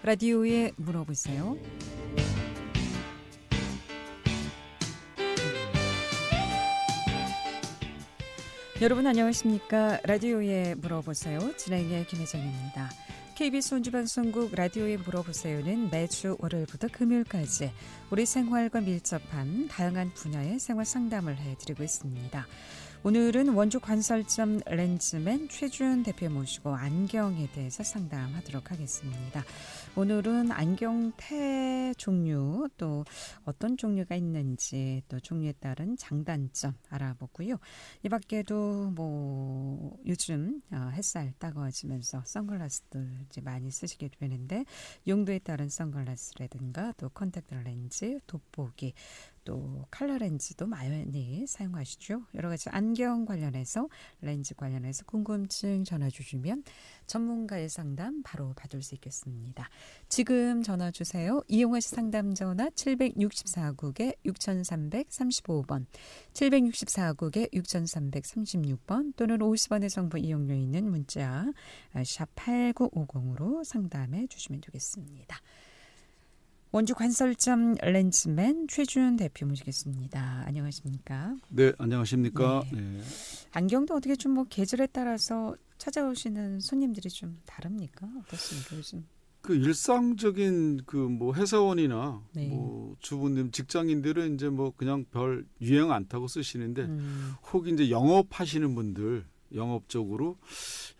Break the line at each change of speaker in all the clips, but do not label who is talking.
라디오에 물어보세요. 여러분 안녕하십니까? 라디오에 물어보세요. 진행의 김혜정입니다. KBS 원주방송국 라디오에 물어보세요는 매주 월요일부터 금요일까지 우리 생활과 밀접한 다양한 분야의 생활 상담을 해드리고 있습니다. 오늘은 원주 관설점 렌즈맨 최준 대표 모시고 안경에 대해서 상담하도록 하겠습니다. 오늘은 안경테 종류 또 어떤 종류가 있는지 또 종류에 따른 장단점 알아보고요. 이 밖에도 뭐 요즘 햇살 따가워지면서 선글라스들 이제 많이 쓰시게 되는데 용도에 따른 선글라스라든가 또 컨택트 렌즈, 돋보기 또 컬러 렌즈도 많이 사용하시죠. 여러 가지 안경 관련해서 렌즈 관련해서 궁금증 전화 주시면 전문가의 상담 바로 받을 수 있겠습니다. 지금 전화 주세요. 이용하시 상담 전화 764국에 6335번 764국에 6336번 또는 50원의 정보 이용료 있는 문자 샵 8950으로 상담해 주시면 되겠습니다. 원주 관설점 렌즈맨 최준 대표 모시겠습니다. 안녕하십니까?
네, 안녕하십니까?
네.
네.
안경도 어떻게 좀 뭐 계절에 따라서 찾아오시는 손님들이 좀 다릅니까? 어떻습니까 요즘?
그 일상적인 그 뭐 회사원이나
네.
뭐 주부님, 직장인들은 이제 뭐 그냥 별 유행 안 타고 쓰시는데 혹 이제 영업하시는 분들 영업적으로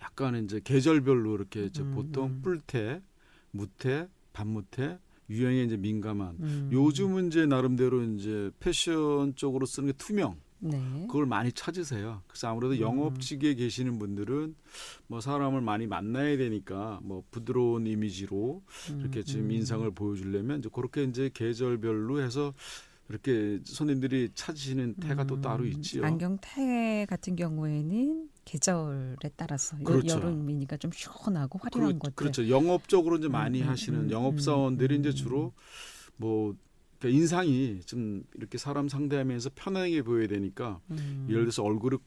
약간 이제 계절별로 이렇게 이제 보통 뿔테, 무테, 반무테 유행에 이제 민감한 요즘은 이제 나름대로 이제 패션 쪽으로 쓰는 게 투명.
네.
그걸 많이 찾으세요. 그래서 아무래도 영업직에 계시는 분들은 뭐 사람을 많이 만나야 되니까 뭐 부드러운 이미지로 이렇게 지금 인상을 보여주려면 이제 그렇게 이제 계절별로 해서 이렇게 손님들이 찾으시는 태가 또 따로 있지요.
안경테 같은 경우에는 계절에 따라서
그렇죠.
여름이니까 좀 시원하고 화려한 것들.
그렇죠. 영업적으로 이제 많이 하시는 영업사원들이 이제 주로 뭐 그러니까 인상이 좀 이렇게 사람 상대하면서 편하게 보여야 되니까 예를 들어서 얼굴이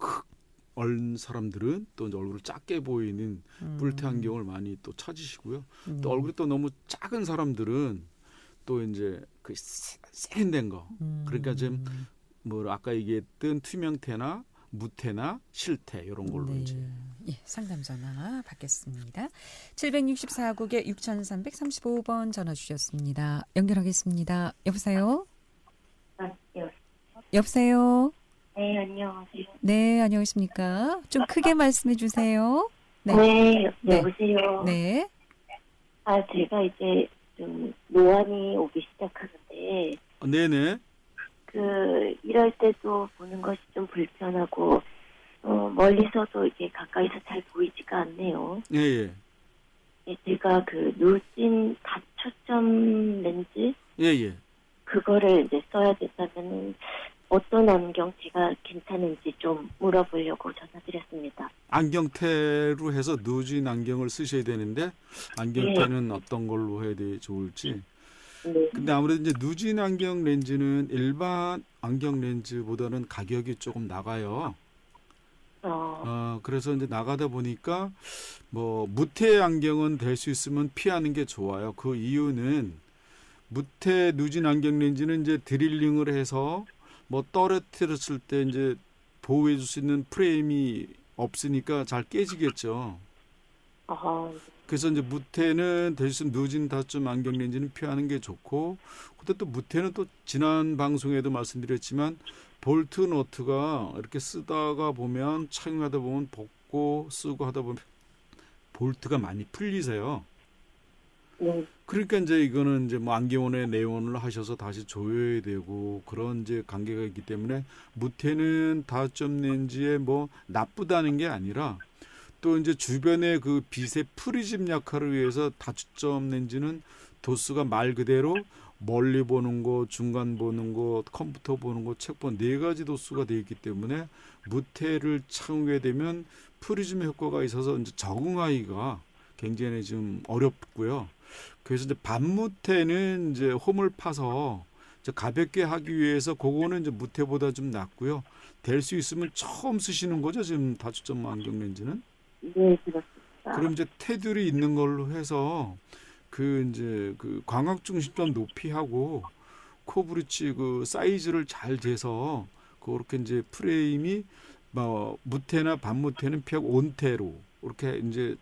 얼 사람들은 또 이제 얼굴을 작게 보이는 뿔테 안경을 많이 또 찾으시고요. 또 얼굴이 또 너무 작은 사람들은 또 이제 그 세련된 거. 그러니까 지금 뭐 아까 얘기했던 투명테나 무테나 실테 이런 걸로
네.
이제.
예, 상담 전화 받겠습니다. 764국에 6335번 전화 주셨습니다. 연결하겠습니다. 여보세요? 여보세요?
네, 안녕하세요.
네, 안녕하십니까? 좀 크게 말씀해 주세요. 네.
네, 여보세요.
네.
제가 이제 좀 노안이 오기 시작하는데,
네네.
이럴 때도 보는 것이 좀 불편하고, 멀리서도 이게 가까이서 잘 보이지가 않네요.
예, 예.
제가 누진 다초점 렌즈?
예, 예.
그거를 이제 써야 된다면, 어떤 안경 제가 괜찮은지 좀 물어보려고 전화드렸습니다.
안경테로 해서 누진 안경을 쓰셔야 되는데 안경테는 어떤 걸로 해야 좋을지.
네.
근데 아무래도 이제 누진 안경 렌즈는 일반 안경 렌즈보다는 가격이 조금 나가요. 그래서 이제 나가다 보니까 뭐 무테 안경은 될 수 있으면 피하는 게 좋아요. 그 이유는 무테 누진 안경 렌즈는 이제 드릴링을 해서 뭐 떨어뜨렸을 때 이제 보호해 줄 수 있는 프레임이 없으니까 잘 깨지겠죠. 그래서 이제 무테는 될 수 있으면 누진 다점 안경 렌즈는 피하는 게 좋고, 근데 또 무테는 또 지난 방송에도 말씀드렸지만 볼트 너트가 이렇게 쓰다가 보면 착용하다 보면 벗고 쓰고 하다 보면 볼트가 많이 풀리세요.
네.
그러니까 이제 이거는 이제 뭐 안경원에 내원을 하셔서 다시 조여야 되고 그런 이제 관계가 있기 때문에 무테는 다점 렌즈에 뭐 나쁘다는 게 아니라 또 이제 주변의 그 빛의 프리즘 역할을 위해서 다초점 렌즈는 도수가 말 그대로 멀리 보는 거, 중간 보는 거, 컴퓨터 보는 거, 책 보는 네 가지 도수가 되어 있기 때문에 무테를 착용하게 되면 프리즘 효과가 있어서 이제 적응하기가 굉장히 좀 어렵고요. 그래서 이제 반무테는 이제 홈을 파서 이제 가볍게 하기 위해서 그거는 이제 무테보다 좀 낫고요. 될 수 있으면 처음 쓰시는 거죠, 지금 다초점 안경 렌즈는?
네, 그렇습니다.
그럼 이제 테두리 있는 걸로 해서 그 이제 그 광학 중심점 높이하고 코 브릿지 그 사이즈를 잘 재서 그렇게 이제 프레임이 뭐 무태나 반무태는 피하고 온태로 이렇게 이제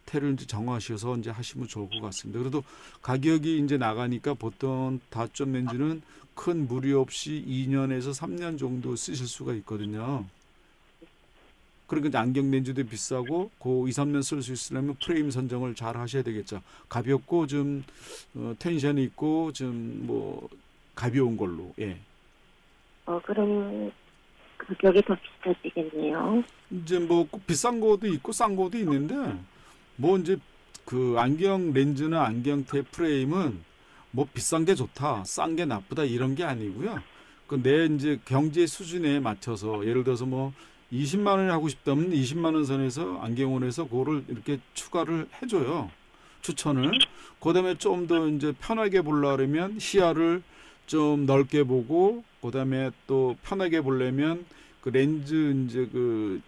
태를 이제 정하셔서 이제 하시면 좋을 것 같습니다. 그래도 가격이 이제 나가니까 보통 다점 렌즈는 큰 무리 없이 2년에서 3년 정도 쓰실 수가 있거든요. 그러니까 이제 안경 렌즈도 비싸고 그 2, 3년 쓸 수 있으려면 프레임 선정을 잘 하셔야 되겠죠. 가볍고 좀 텐션이 있고 좀 뭐 가벼운 걸로. 예.
그럼 가격이 더 비싸지겠네요.
이제 뭐 비싼 거도 있고 싼 거도 있는데 뭐 이제 그 안경 렌즈나 안경테 프레임은 뭐 비싼 게 좋다, 싼 게 나쁘다 이런 게 아니고요. 그 내 이제 경제 수준에 맞춰서 예를 들어서 뭐 20만 원에 하고 싶다면 20만 원 선에서 안경원에서 그거를 이렇게 추가를 해줘요. 추천을. 그다음에 좀 더 이제 편하게 보려면 시야를 좀 넓게 보고 그다음에 또 편하게 보려면 그 렌즈 이제 그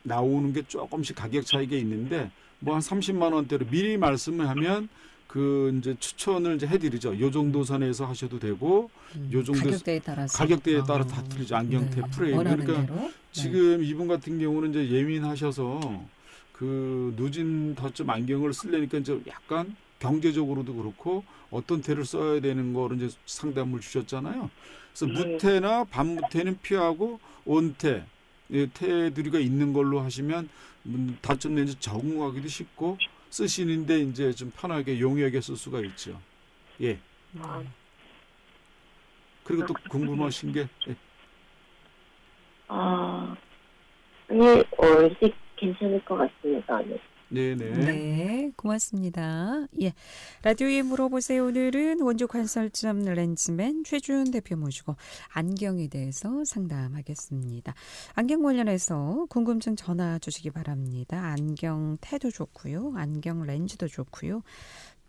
나오는 게 조금씩 가격 차이가 있는데 뭐 한 30만 원대로 미리 말씀을 하면 그 이제 추천을 이제 해드리죠. 요 정도 선에서 하셔도 되고, 요 정도 가격대에 따라 다 틀리죠. 안경테 프레임. 그러니까 대로? 지금 이분 같은 경우는 이제 예민하셔서 그 누진 다점 안경을 쓰려니까 이제 약간 경제적으로도 그렇고 어떤 테를 써야 되는 거를 이제 상담을 주셨잖아요. 그래서 무테나 반무테는 피하고 온테 테두리가 있는 걸로 하시면 다점 렌즈 적응하기도 쉽고 쓰시는데 이제 좀 편하게 용이하게 쓸 수가 있죠. 예. 그리고 또 궁금하신 게
이제 괜찮을 것 같습니다.
네네.
네, 고맙습니다. 예, 라디오에 물어보세요. 오늘은 원조 관설점 렌즈맨 최준 대표 모시고 안경에 대해서 상담하겠습니다. 안경 관련해서 궁금증 전화 주시기 바랍니다. 안경 테도 좋고요, 안경 렌즈도 좋고요.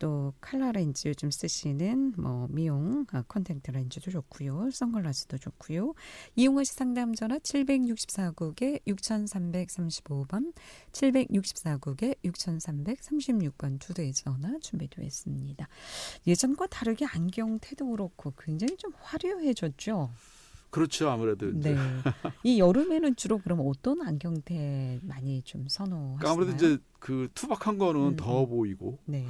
또 칼라 렌즈 요즘 쓰시는 뭐 미용 컨택트 렌즈도 좋고요. 선글라스도 좋고요. 이용하시 상담 전화 764국에 6335번 764국에 6336번 두 대의 전화 준비되어 있습니다. 예전과 다르게 안경 태도 그렇고 굉장히 좀 화려해졌죠.
그렇죠. 아무래도
네. 이 여름에는 주로 그럼 어떤 안경테 많이 좀 선호하시나요?
그러니까 아무래도 이제 그 투박한 거는 더 보이고,
네.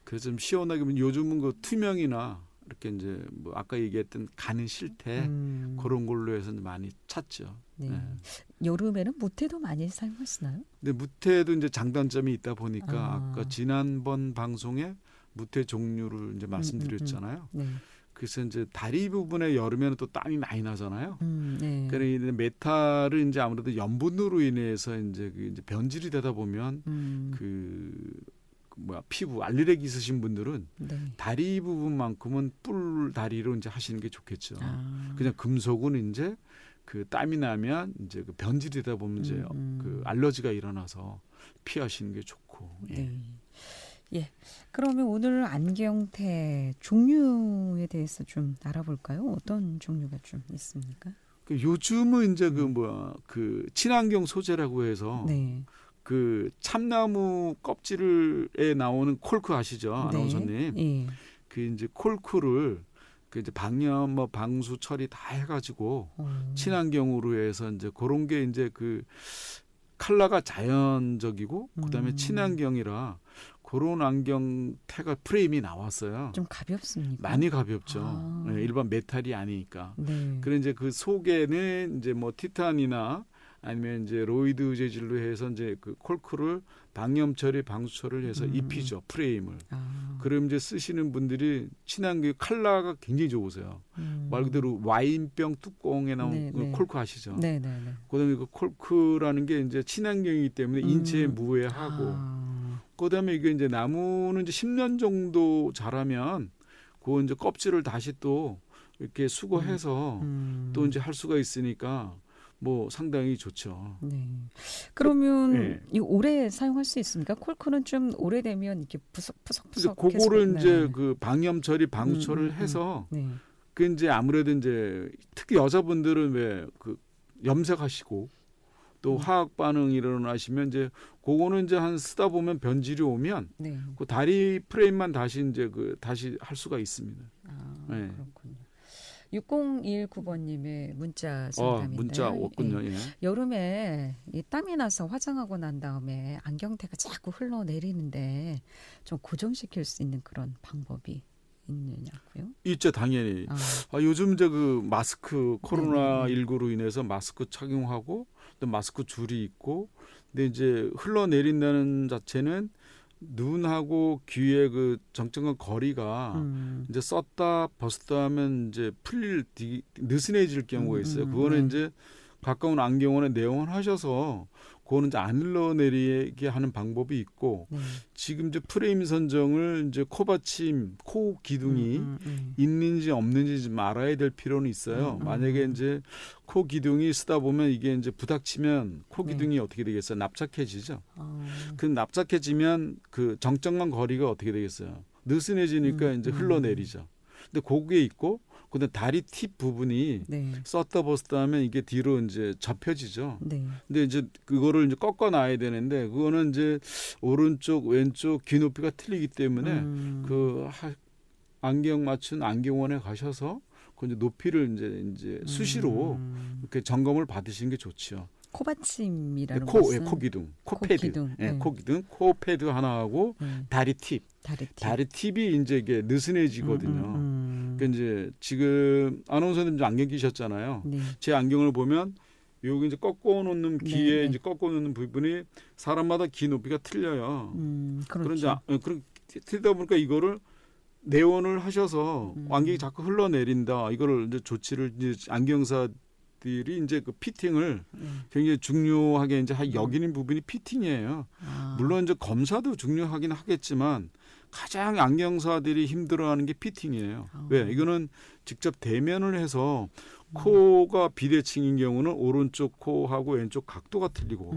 그래서 좀 시원하게 요즘은 그 투명이나 이렇게 이제 뭐 아까 얘기했던 가는 실태 그런 걸로 해서 많이 찾죠.
네.
네.
여름에는 무테도 많이 사용하시나요?
근데 무테도 이제 장단점이 있다 보니까 아까 지난번 방송에 무테 종류를 이제 말씀드렸잖아요.
네.
그래서 이제 다리 부분에 여름에는 또 땀이 많이 나잖아요.
네.
그러니까 메탈은 이제 아무래도 염분으로 인해서 이제 그 이제 변질이 되다 보면 피부 알레르기 있으신 분들은
네.
다리 부분만큼은 뿔 다리로 이제 하시는 게 좋겠죠. 그냥 금속은 이제 그 땀이 나면 이제 그 변질이 되다 보면 이제 그 알러지가 일어나서 피하시는 게 좋고. 예.
네. 예. 그러면 오늘 안경테 종류에 대해서 좀 알아볼까요? 어떤 종류가 좀 있습니까?
요즘은 이제 그 친환경 소재라고 해서
네.
그 참나무 껍질에 나오는 콜크 아시죠, 아나운서님?
네.
그 이제 콜크를 그 이제 방염 방수 처리 다 해가지고 친환경으로 해서 이제 그런 게 이제 그 컬러가 자연적이고 그다음에 친환경이라 그런 안경테가 프레임이 나왔어요.
좀 가볍습니까?
많이 가볍죠. 네, 일반 메탈이 아니니까.
네.
그래 이제 그 속에는 이제 뭐 티탄이나 아니면 이제 로이드 재질로 해서 이제 그 콜크를 방염 처리, 방수 처리를 해서 입히죠, 프레임을. 그럼 이제 쓰시는 분들이 친환경 컬러가 굉장히 좋으세요. 말 그대로 와인병 뚜껑에 나온 그 콜크 아시죠?
네네네.
그다음에 그 콜크라는 게 이제 친환경이기 때문에 인체에 무해하고. 그다음에 이게 이제 나무는 이제 10년 정도 자라면 그 이제 껍질을 다시 또 이렇게 수거해서 또 이제 할 수가 있으니까 뭐 상당히 좋죠.
네. 그러면 이 오래 사용할 수 있습니까? 콜크는 좀 오래되면 이렇게 푸석푸석.
그거를 이제 그 방염 처리, 방수 처리를 해서 그 이제 아무래도 이제 특히 여자분들은 왜 그 염색하시고 또 화학 반응이 일어나시면 이제 그거는 이제 한 쓰다 보면 변질이 오면
네.
그 다리 프레임만 다시 이제 다시 할 수가 있습니다.
네. 그렇군요. 6019번님의 문자 상담인데요.
문자 왔군요. 예.
여름에 이 땀이 나서 화장하고 난 다음에 안경테가 자꾸 흘러내리는데 좀 고정시킬 수 있는 그런 방법이 있느냐고요?
있죠, 당연히. 요즘 이제 그 마스크 코로나19로 인해서 마스크 착용하고 또 마스크 줄이 있고, 근데 이제 흘러내린다는 자체는 눈하고 귀의 그 정적한 거리가 이제 썼다 벗었다 하면 이제 느슨해질 경우가 있어요. 그거는 이제 가까운 안경원에 내원하셔서 그거는 이제 안 흘러내리게 하는 방법이 있고, 지금 이제 프레임 선정을 이제 코받침, 코 기둥이 있는지 없는지 좀 알아야 될 필요는 있어요. 만약에 이제 코 기둥이 쓰다 보면 이게 이제 부닥치면 코 기둥이 어떻게 되겠어요? 납작해지죠. 그 납작해지면 그 정적만 거리가 어떻게 되겠어요? 느슨해지니까 이제 흘러내리죠. 근데 거기에 있고, 근데 다리 팁 부분이 썼다 벗었다 하면 이게 뒤로 이제 접혀지죠. 근데 이제 그거를 이제 꺾어 놔야 되는데, 그거는 이제 오른쪽 왼쪽 귀 높이가 틀리기 때문에 그 안경 맞춘 안경원에 가셔서 그 이제 높이를 이제 수시로 이렇게 점검을 받으시는 게 좋죠.
코받침이라는
코 기둥, 코 패드, 코 기둥, 코 패드 하나하고 다리 팁. 다리 팁이 이제 이게 느슨해지거든요. 그러니까 이제 지금 아나운서님 이제 안경 끼셨잖아요. 제 안경을 보면 여기 이제 꺾어 놓는 귀에 이제 꺾어 놓는 부분이 사람마다 귀 높이가 틀려요.
그렇죠.
그런 틀리다 보니까 이거를 내원을 하셔서 안경이 자꾸 흘러내린다. 이거를 이제 조치를 이제 안경사들이 이제 그 피팅을 굉장히 중요하게 이제 여기는 부분이 피팅이에요. 물론 이제 검사도 중요하긴 하겠지만 가장 안경사들이 힘들어하는 게 피팅이에요. 왜? 이거는 직접 대면을 해서 코가 비대칭인 경우는 오른쪽 코하고 왼쪽 각도가 틀리고,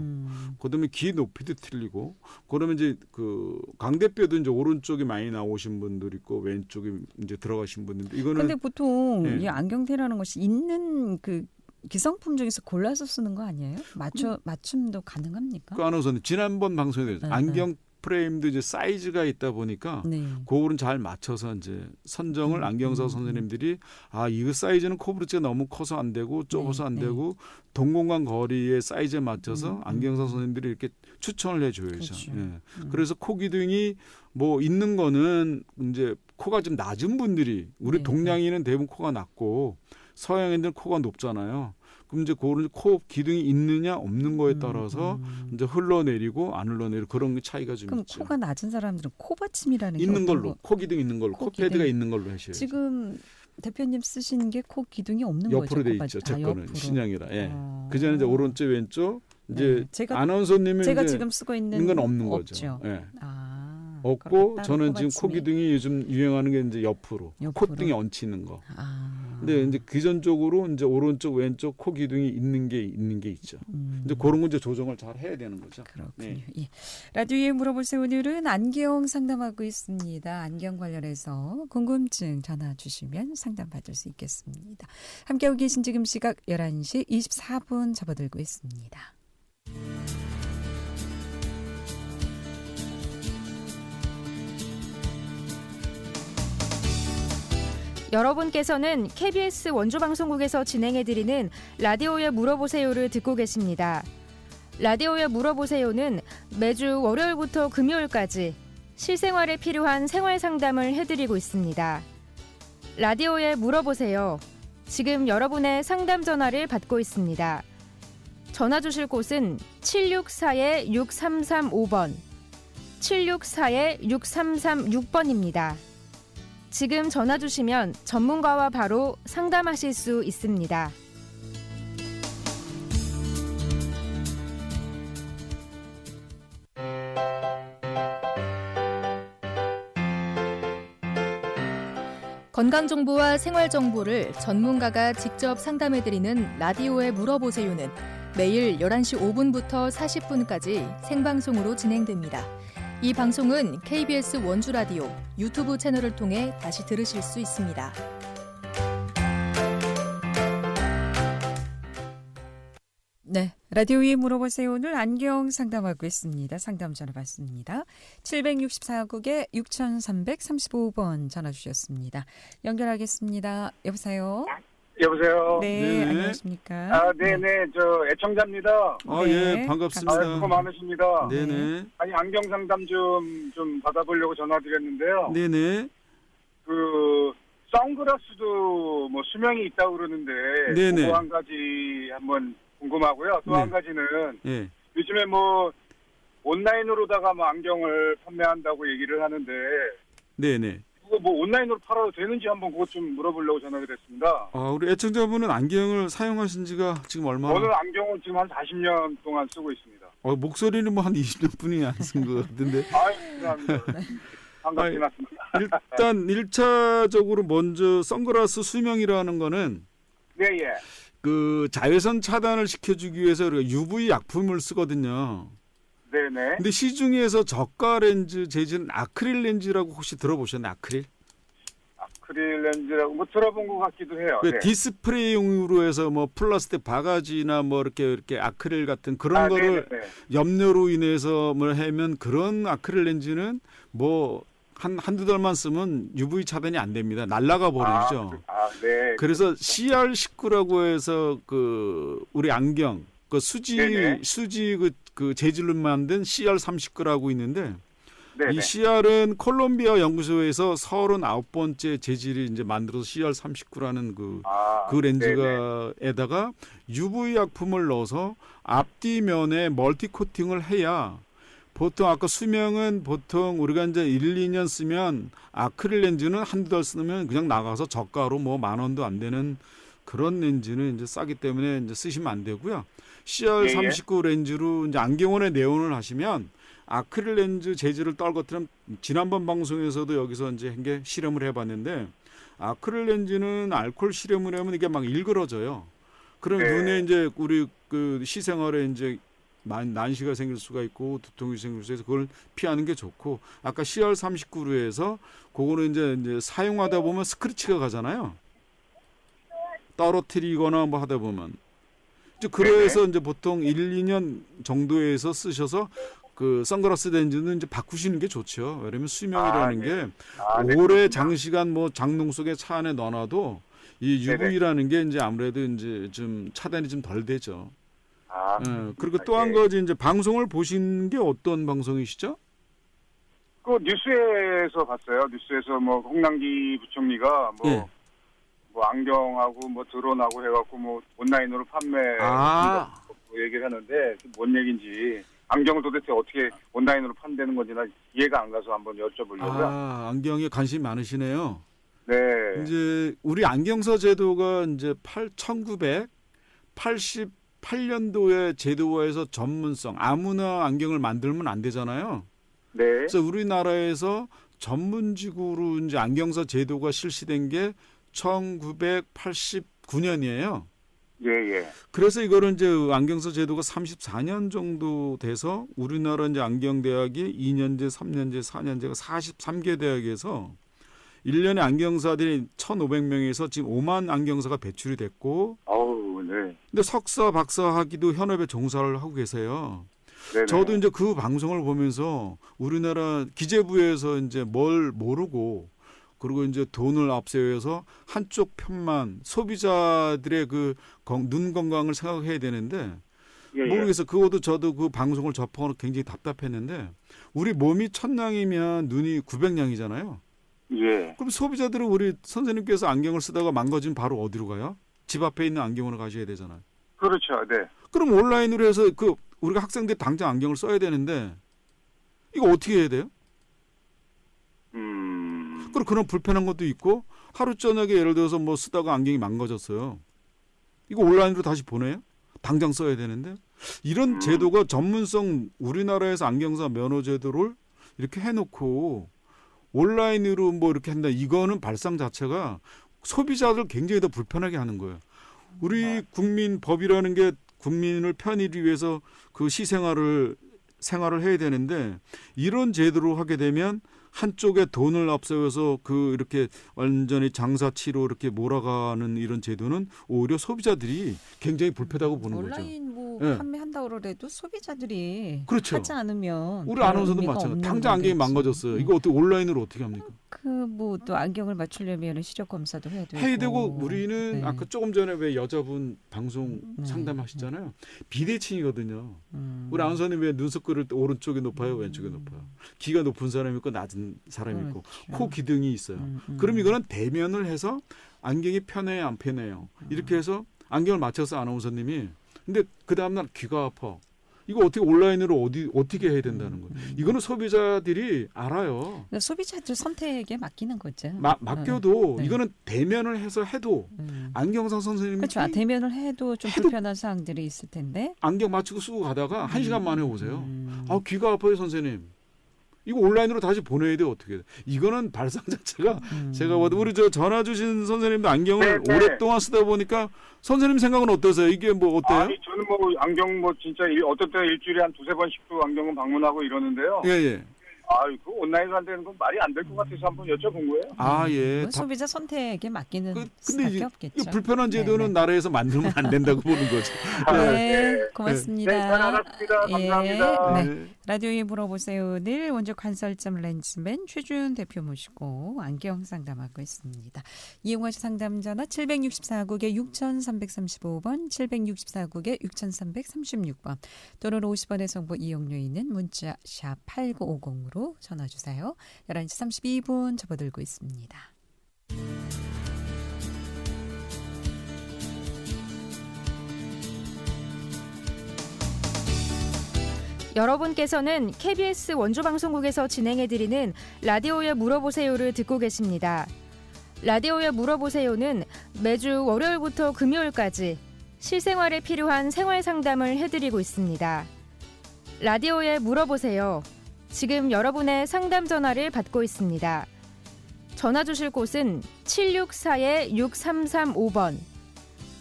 그다음에 귀 높이도 틀리고, 그러면 이제 그 광대뼈도 이제 오른쪽이 많이 나오신 분들 있고 왼쪽이 이제 들어가신 분들. 이거는
근데 보통 이 안경테라는 것이 있는 그 기성품 중에서 골라서 쓰는 거 아니에요? 맞춤도 가능합니까?
그 아나운서는 지난번 방송에 안경 프레임도 이제 사이즈가 있다 보니까 그거는 잘 맞춰서 이제 선정을 안경사 선생님들이 이거 사이즈는 코브루치가 너무 커서 안 되고 좁아서 안 되고 동공간 거리의 사이즈에 맞춰서 안경사 선생님들이 이렇게 추천을 해줘야죠. 그렇죠. 그래서 코 기둥이 뭐 있는 거는 이제 코가 좀 낮은 분들이 우리 동양인은 대부분 코가 낮고 서양인들은 코가 높잖아요. 그럼 이제 그런 코 기둥이 있느냐 없는 거에 따라서 이제 흘러내리고 안 흘러내리고 그런 차이가 좀
그럼
있죠.
코가 낮은 사람들은 코받침이라는 게
있는 걸로 코 기둥 있는 걸로 코 패드가 있는 걸로 하셔야죠.
지금 대표님 쓰신 게 코 기둥이 없는
옆으로
거죠?
돼 있죠. 제 거는 신형이라. 그 전에 이제 오른쪽 왼쪽 이제
제가
아나운서님은
제가
이제
지금 쓰고 있는
건 없는
없죠.
거죠. 없고 저는 지금
코받침이.
코 기둥이 요즘 유행하는 게 이제 옆으로. 콧등에 얹히는 거. 근데 이제 기존적으로 이제 오른쪽 왼쪽 코 기둥이 있는 게 있죠. 이제 그런 거 이제 조정을 잘 해야 되는 거죠.
그렇군요. 예. 라디오에 물어보세요. 오늘은 안경 상담하고 있습니다. 안경 관련해서 궁금증 전화 주시면 상담 받을 수 있겠습니다. 함께하고 계신 지금 시각 11시 24분 접어들고 있습니다.
여러분께서는 KBS 원주방송국에서 진행해드리는 라디오에 물어보세요를 듣고 계십니다. 라디오에 물어보세요는 매주 월요일부터 금요일까지 실생활에 필요한 생활 상담을 해드리고 있습니다. 라디오에 물어보세요. 지금 여러분의 상담 전화를 받고 있습니다. 전화 주실 곳은 764-6335번, 764-6336번입니다. 지금 전화 주시면 전문가와 바로 상담하실 수 있습니다. 건강정보와 생활정보를 전문가가 직접 상담해드리는 라디오에 물어보세요는 매일 11시 5분부터 40분까지 생방송으로 진행됩니다. 이 방송은 KBS 원주라디오 유튜브 채널을 통해 다시 들으실 수 있습니다.
네, 라디오에 물어보세요. 오늘 안경 상담하고 있습니다. 상담 전화 받습니다. 764국에 6335번 전화 주셨습니다. 연결하겠습니다. 여보세요?
여보세요?
네,
네.
안녕하십니까?
네네, 저 애청자입니다.
네,
예, 반갑습니다.
수고 많으십니다.
네네.
아니, 안경 상담 좀 받아보려고 전화드렸는데요.
네네.
선글라스도 뭐 수명이 있다고 그러는데,
네네.
그거 한 가지 한번 궁금하고요. 또 한
네.
가지는,
예.
요즘에 뭐, 온라인으로다가 뭐 안경을 판매한다고 얘기를 하는데,
네네.
그거 뭐 온라인으로 팔아도 되는지 한번 그것 좀 물어보려고 전화드렸습니다.
우리 애청자분은 안경을 사용하신 지가 지금 얼마나?
저는 안경을 지금 한 40년 동안 쓰고 있습니다.
목소리는 뭐 한 20년 뿐이 안 쓴 것 같은데.
감사합니다. 반갑습니다.
일단 1차적으로 먼저 선글라스 수명이라는 거는
네, 예.
그 자외선 차단을 시켜주기 위해서 우리가 UV 약품을 쓰거든요.
네네.
근데 시중에서 저가 렌즈 재질은 아크릴 렌즈라고 혹시 들어보셨나요?
아크릴 렌즈라고 뭐 들어본 것 같기도 해요.
왜
네.
디스플레이용으로 해서 뭐 플라스틱 바가지나 뭐 이렇게 아크릴 같은 그런 거를
네네네.
염료로 인해서 뭘 하면 그런 아크릴 렌즈는 뭐 한두 달만 쓰면 UV 차단이 안 됩니다. 날아가 버리죠.
네.
그래서 CR19라고 해서 그 우리 안경 그 수지
네네.
그 재질로 만든 CR39라고 있는데
네네.
이 CR은 콜롬비아 연구소에서 39번째 재질이 이제 만들어서 CR39라는 그 렌즈가에다가 UV 약품을 넣어서 앞뒤면에 멀티 코팅을 해야 보통 아까 수명은 보통 우리가 이제 1, 2년 쓰면 아크릴 렌즈는 한두 달 쓰면 그냥 나가서 저가로 뭐 10,000원도 안 되는 그런 렌즈는 이제 싸기 때문에 이제 쓰시면 안 되고요. CR39 렌즈로 이제 안경원에 내원을 하시면 아크릴 렌즈 재질을 떨거뜨리면 지난번 방송에서도 여기서 이제 한 게 실험을 해봤는데 아크릴 렌즈는 알코올 실험을 하면 이게 막 일그러져요. 그럼 눈에 이제 우리 그 시생활에 이제 난시가 생길 수가 있고 두통이 생길 수 있어서 그걸 피하는 게 좋고 아까 CR39로 해서 그거는 이제 사용하다 보면 스크래치가 가잖아요. 떨어뜨리거나 뭐 하다 보면 이제 그래서 이제 보통 1, 2년 정도에서 쓰셔서 그 선글라스 렌즈는 이제 바꾸시는 게 좋죠. 왜냐면 수명이라는 게 오래 장시간 뭐 장롱 속에 차 안에 넣어놔도 이 UV라는 게 이제 아무래도 이제 좀 차단이 좀 덜 되죠. 그리고 또 한 가지 이제 방송을 보신 게 어떤 방송이시죠?
그 뉴스에서 봤어요. 뉴스에서 뭐 홍남기 부총리가 뭐 안경하고 뭐 드론하고 해갖고 뭐 온라인으로 판매 얘기를 하는데 뭔 얘기인지 안경을 도대체 어떻게 온라인으로 판다는 건지 나 이해가 안 가서 한번 여쭤보려고요.
안경에 관심이 많으시네요.
네.
이제 우리 안경서 제도가 이제 1988년도에 제도화해서 전문성 아무나 안경을 만들면 안 되잖아요.
네.
그래서 우리나라에서 전문직으로 이제 안경서 제도가 실시된 게 1989년이에요.
예.
그래서 이거는 이제 안경서 제도가 34년 정도 돼서 우리나라 이제 안경대학이 2년제, 3년제, 4년제가 43개 대학에서 1년에 안경사들이 1,500명에서 지금 5만 안경사가 배출이 됐고,
네.
근데 석사, 박사 학위도 현업에 종사를 하고 계세요.
네네.
저도 이제 그 방송을 보면서 우리나라 기재부에서 이제 뭘 모르고 그리고 이제 돈을 앞세워서 한쪽 편만 소비자들의 그 눈 건강을 생각해야 되는데 모르겠어. 그것도 저도 그 방송을 접하고 굉장히 답답했는데 우리 몸이 1,000냥이면 눈이 900냥이잖아요.
예.
그럼 소비자들은 우리 선생님께서 안경을 쓰다가 망가지면 바로 어디로 가요? 집 앞에 있는 안경원을 가셔야 되잖아요.
그렇죠. 네.
그럼 온라인으로 해서 우리가 학생들이 당장 안경을 써야 되는데 이거 어떻게 해야 돼요? 그리고 그런 불편한 것도 있고 하루 저녁에 예를 들어서 뭐 쓰다가 안경이 망가졌어요. 이거 온라인으로 다시 보내요? 당장 써야 되는데 이런 제도가 전문성 우리나라에서 안경사 면허 제도를 이렇게 해놓고 온라인으로 뭐 이렇게 한다. 이거는 발상 자체가 소비자들 굉장히 더 불편하게 하는 거예요. 우리 국민 법이라는 게 국민을 편의를 위해서 그 생활을 해야 되는데 이런 제도로 하게 되면 한쪽에 돈을 앞세워서 이렇게 완전히 장사치로 이렇게 몰아가는 이런 제도는 오히려 소비자들이 굉장히 불편하다고 보는 거죠.
온라인 뭐
예.
판매한다고 그래도 소비자들이
그렇죠.
하지 않으면
우리
별
아나운서도
의미가
마찬가지.
없는
당장 안경이
거겠지.
망가졌어요. 이거 어떻게 온라인으로 어떻게 합니까?
그 뭐 또 안경을 맞추려면 시력 검사도 해야 되고.
해야 되고 우리는
네.
아까 조금 전에 왜 여자분 방송
네.
상담하시잖아요. 비대칭이거든요.
음.
우리 아나운서님 왜 눈썹 그릴 때 오른쪽이 높아요, 왼쪽이 높아요. 귀가 높은 사람이 있고 낮은 사람이 있고
그렇죠.
코 기둥이 있어요. 그럼 이거는 대면을 해서 안경이 편해요, 안 편해요. 이렇게 해서 안경을 맞춰서 아나운서님이 근데 그 다음날 귀가 아파. 이거 어떻게 온라인으로 어떻게 해야 된다는 거예요. 이거는 소비자들이 알아요.
그러니까 소비자들 선택에 맡기는 거죠.
맡겨도
네.
이거는 대면을 해서 해도 안경상 선생님이
그렇죠. 대면을 해도 좀 불편한 사항들이 있을 텐데.
안경 맞추고 쓰고 가다가 1시간 만에 오세요. 아, 귀가 아파요, 선생님. 이거 온라인으로 다시 보내야 돼 어떻게? 이거는 발상 자체가 제가 봐도 우리 저 전화 주신 선생님도 안경을
네.
오랫동안 쓰다 보니까 선생님 생각은 어떠세요? 이게 뭐 어때요?
아니 저는 뭐 안경 뭐 진짜 어떨 때 일주일에 한 2-3번씩도 안경은 방문하고 이러는데요.
예.
그 온라인으로 안 되는 건 말이 안 될 것 같아서 한번 여쭤본 거예요.
아, 예.
뭐 소비자 선택에 맡기는
근데
수밖에
이
없겠죠.
불편한 제도는
네.
나라에서 만들면 안 된다고 보는 거죠.
네, 고맙습니다.
네, 잘 알았습니다. 감사합니다.
네. 라디오에 물어보세요. 늘 원조 간설점 렌즈맨 최준 대표 모시고 안경 상담하고 있습니다. 이용하시 상담 전화 764국에 6335번, 764국에 6336번 또는 50원의 정보 이용료 있는 문자 샵 8950으로 전화 주세요. 11시 32분 접어들고 있습니다.
여러분께서는 KBS 원주방송국에서 진행해드리는 라디오에 물어보세요를 듣고 계십니다. 라디오에 물어보세요는 매주 월요일부터 금요일까지 실생활에 필요한 생활 상담을 해드리고 있습니다. 라디오에 물어보세요. 지금 여러분의 상담 전화를 받고 있습니다. 전화 주실 곳은 764-6335번,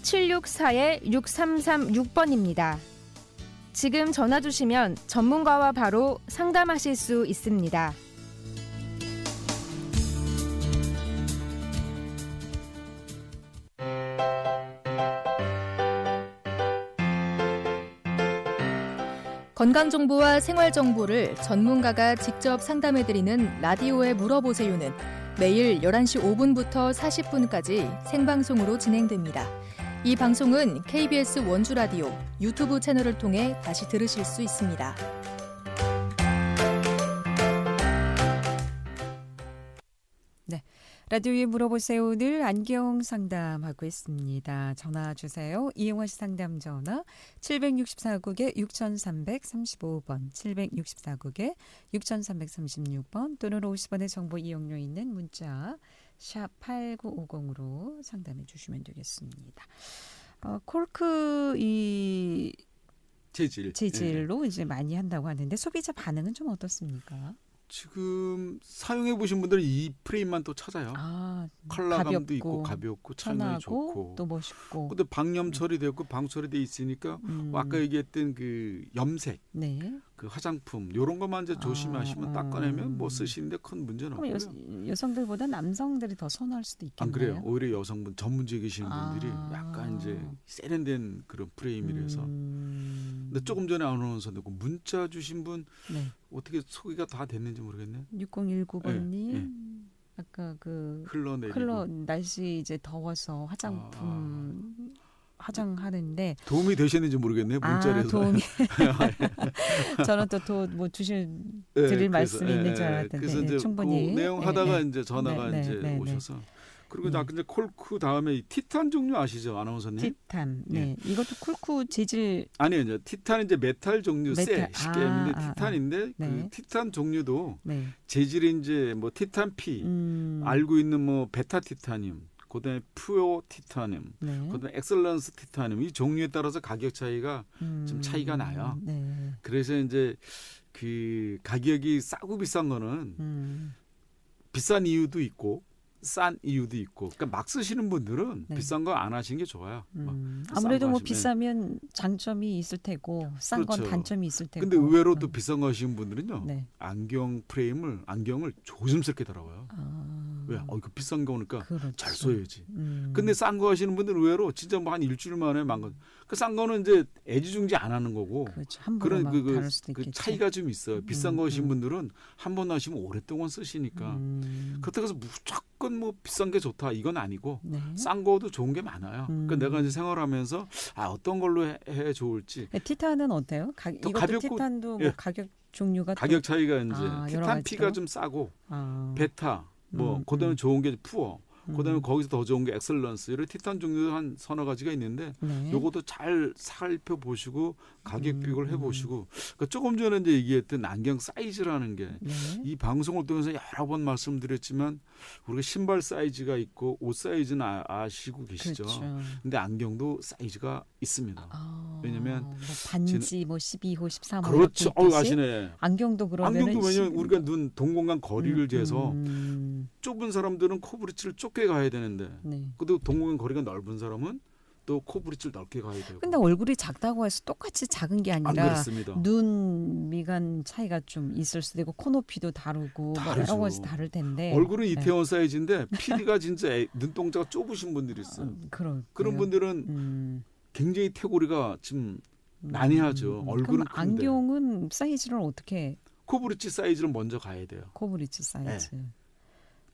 764-6336번입니다. 지금 전화 주시면 전문가와 바로 상담하실 수 있습니다. 건강정보와 생활정보를 전문가가 직접 상담해드리는 라디오에 물어보세요는 매일 11시 5분부터 40분까지 생방송으로 진행됩니다. 이 방송은 KBS 원주라디오 유튜브 채널을 통해 다시 들으실 수 있습니다.
네, 라디오에 물어보세요. 늘 안경 상담하고 있습니다. 전화 주세요. 이용하시 상담 전화 764국에 6335번, 764국에 6336번 또는 50원의 정보 이용료 있는 문자 샵 8950으로 상담해 주시면 되겠습니다. 콜크 이 재질로 이제 많이 한다고 하는데 소비자 반응은 좀 어떻습니까?
지금 사용해 보신 분들은 이 프레임만 또 찾아요. 컬러감도
가볍고,
있고 가볍고 촬영이 좋고
또 멋있고.
근데 방염 처리되고 방 처리돼 있으니까 아까 얘기했던 그 염색,
네.
그 화장품 이런 것만 이제 조심하시면 닦아내면 뭐 쓰시는데 큰 문제는 없고요.
여성들보다 남성들이 더 선호할 수도 있겠네요.
안 그래요. 오히려 여성분 전문직이신 분들이 약간 이제 세련된 그런 프레임이라서. 근데 조금 전에 아나운서도 문자 주신 분
네.
어떻게 소개가 다 됐는지 모르겠네요.
6019번님
네.
아까 그
흘러내리고
날씨 이제 더워서 화장품 화장하는데
도움이 되셨는지 모르겠네요. 문자에서.
도움이. 저는 또 뭐 드릴 말씀이 있는 줄 알았는데
그래서 이제
충분히
그 내용 하다가 이제 전화가 이제 오셔서. 그리고 아까 이제 콜크 다음에 티탄 종류 아시죠, 아나운서님?
티탄. 네. 이것도 콜크 재질.
아니요, 이제 티탄은 이제 메탈 종류 쉽게 얘기하는데 티탄인데
네.
그 티탄 종류도
네.
재질이 이제 뭐 티탄 P 알고 있는 뭐 베타 티타늄, 그다음에 퓨어 티타늄,
네.
그다음에 엑셀런스 티타늄 이 종류에 따라서 가격 차이가 좀 차이가 나요.
네.
그래서 이제 그 가격이 싸고 비싼 거는 비싼 이유도 있고. 싼 이유도 있고, 그러니까 막 쓰시는 분들은 비싼 거 안 하시는 게 좋아요.
아무래도 뭐 비싸면 장점이 있을 테고, 싼 건
그렇죠.
단점이 있을 테고.
근데 의외로 또 비싼 거 하시는 분들은요,
네.
안경을 조심스럽게 달아와요. 왜? 그 비싼 거 오니까
그렇죠.
잘 써야지. 근데 싼 거 하시는 분들은 의외로 진짜 뭐 한 일주일 만에 망가. 그 싼 거는 이제 애지중지 안 하는 거고.
그렇죠. 함부로 막 다룰 수도 있겠죠.
차이가 좀 있어요. 비싼 거 하시는 분들은 한 번 하시면 오랫동안 쓰시니까. 그렇다고 해서 무조건 뭐 비싼 게 좋다 이건 아니고
네.
싼 거도 좋은 게 많아요. 그러니까 내가 이제 생활하면서 어떤 걸로 해 좋을지.
티탄은 어때요? 이것도
가볍고,
티탄도
예.
뭐 가격 종류가
가격 차이가 이제
여러
티탄
가지로?
P가 좀 싸고 베타 그다음에 좋은 게 푸어. 그다음에 거기서 더 좋은 게 엑셀런스. 이런 티탄 종류도 한 서너 가지가 있는데
네.
요것도 잘 살펴보시고 가격 비교를 해보시고 그러니까 조금 전에 이제 얘기했던 안경 사이즈라는 게 이 방송을 통해서 여러 번 말씀드렸지만 우리가 신발 사이즈가 있고 옷 사이즈는 아시고 계시죠.
그렇죠.
근데 안경도 사이즈가 있습니다. 왜냐면
뭐 반지 뭐 12호, 13호
그렇죠.
이렇게
아시네.
안경도 그러면은
안경도 왜냐면 우리가 눈 동공간 거리를 재서 좁은 사람들은 코브리치를 좁게 가야 되는데
네.
그래도 동공간 거리가 넓은 사람은 또 코브리치를 넓게 가야 되고.
근데 얼굴이 작다고 해서 똑같이 작은 게
안
아니라
그렇습니다.
눈 미간 차이가 좀 있을 수도 있고 코 높이도 다르고 뭐 여러 가지 다를 텐데
얼굴은 이태원 사이즈인데 PD가 진짜 눈동자가 좁으신 분들이 있어요. 그런 분들은 굉장히 태고리가 좀 난해하죠. 얼굴은
그럼 안경은 사이즈를 어떻게?
코브리치 사이즈를 먼저 가야 돼요.
코브리치 사이즈.
네.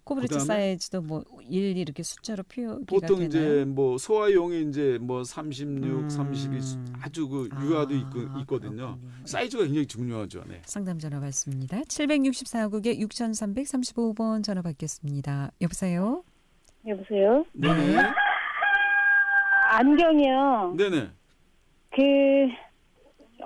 코브리치 사이즈도 뭐 일일이 이렇게 숫자로 표기가
보통
되나요?
이제 뭐 소아용이 이제 뭐 36, 32 아주 그 유아도 있거든요.
그렇군요.
사이즈가 굉장히 중요하죠. 네.
상담 전화 받습니다. 764국에 6335번 전화 받겠습니다. 여보세요?
여보세요?
네.
안경이요.
네네.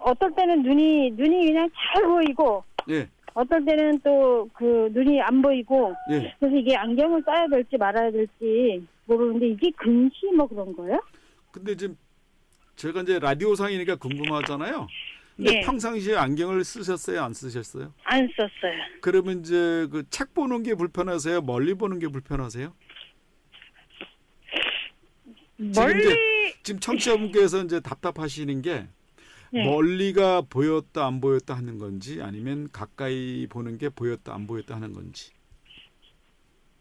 어떨 때는 눈이 그냥 잘 보이고,
예.
어떨 때는 또 눈이 안 보이고,
예.
그래서 이게 안경을 써야 될지 말아야 될지 모르는데 이게 근시 뭐 그런 거예요?
근데 지금 제가 이제 라디오상이니까 궁금하잖아요. 근데
예.
평상시에 안경을 쓰셨어요? 안 쓰셨어요?
안 썼어요.
그러면 이제 그 책 보는 게 불편하세요? 멀리 보는 게 불편하세요? 지금 청취자분께서 이제 답답하시는 게
네.
멀리가 보였다 안 보였다 하는 건지 아니면 가까이 보는 게 보였다 안 보였다 하는 건지.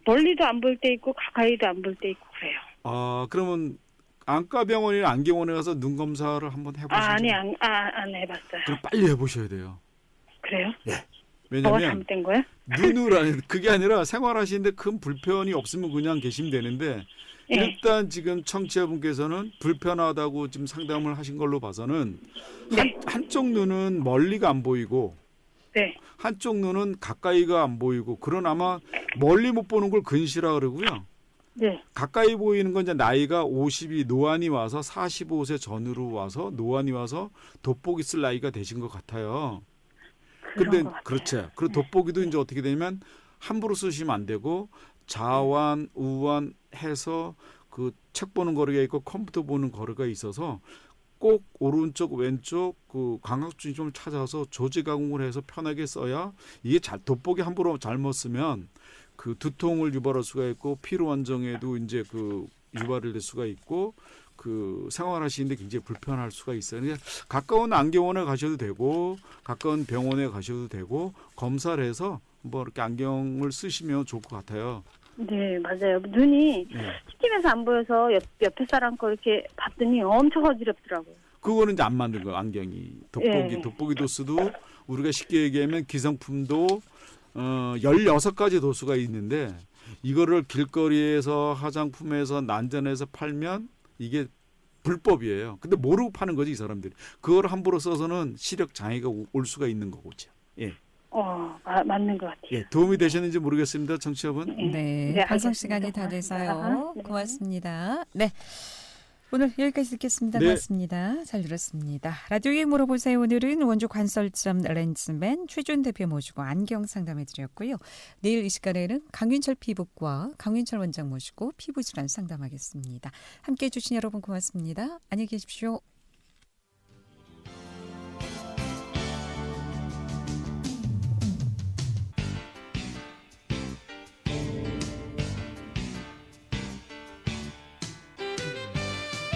멀리도 안 볼 때 있고 가까이도 안 볼 때 있고 그래요.
그러면 안과병원이나 안경원에 가서 눈 검사를 한번 해보시죠.
아니 안 해봤어요.
그럼 빨리 해보셔야 돼요.
그래요?
네.
뭐가
왜냐면
잘못된 거야?
눈을 그게 아니라 생활하시는데 큰 불편이 없으면 그냥 계시면 되는데
네.
일단 지금 청취자분께서는 불편하다고 지금 상담을 하신 걸로 봐서는
네.
한쪽 눈은 멀리가 안 보이고
네.
한쪽 눈은 가까이가 안 보이고 그런 아마 멀리 못 보는 걸 근시라 그러고요.
네.
가까이 보이는 건 이제 나이가 50이 노안이 와서 45세 전후로 와서 노안이 와서 돋보기 쓸 나이가 되신 것 같아요. 근데 그렇죠. 그리고 돋보기도 이제 어떻게 되냐면 함부로 쓰시면 안 되고 좌완, 우완 해서 그 책 보는 거리가 있고 컴퓨터 보는 거리가 있어서 꼭 오른쪽 왼쪽 그 광각중심을 찾아서 조직 가공을 해서 편하게 써야 이게 돋보기 함부로 잘못 쓰면 그 두통을 유발할 수가 있고 피로 안정에도 이제 그 유발을 될 수가 있고 그 생활하시는데 굉장히 불편할 수가 있어요. 그러니까 가까운 안경원에 가셔도 되고 가까운 병원에 가셔도 되고 검사를 해서 뭐 이렇게 안경을 쓰시면 좋을 것 같아요.
네, 맞아요. 눈이 시집에서 안 보여서 옆에 사람 거 이렇게 봤더니 엄청 어지럽더라고요.
그거는 이제 안 만든 거예요. 안경이. 돋보기 도수도 우리가 쉽게 얘기하면 기성품도 16가지 도수가 있는데 이거를 길거리에서 화장품에서 난전해서 팔면 이게 불법이에요. 근데 모르고 파는 거지 이 사람들이. 그걸 함부로 써서는 시력 장애가 올 수가 있는 거고죠. 예.
맞는 것 같아요.
예, 도움이 되셨는지 모르겠습니다, 청취자분.
네, 방송 시간이 다 돼서요. 고맙습니다. 네. 오늘 여기까지 듣겠습니다.
네.
고맙습니다. 잘 들었습니다. 라디오에 물어보세요. 오늘은 원조 관설점 렌즈맨 최준 대표 모시고 안경 상담해드렸고요. 내일 이 시간에는 강윤철 피부과 강윤철 원장 모시고 피부질환 상담하겠습니다. 함께해 주신 여러분 고맙습니다. 안녕히 계십시오.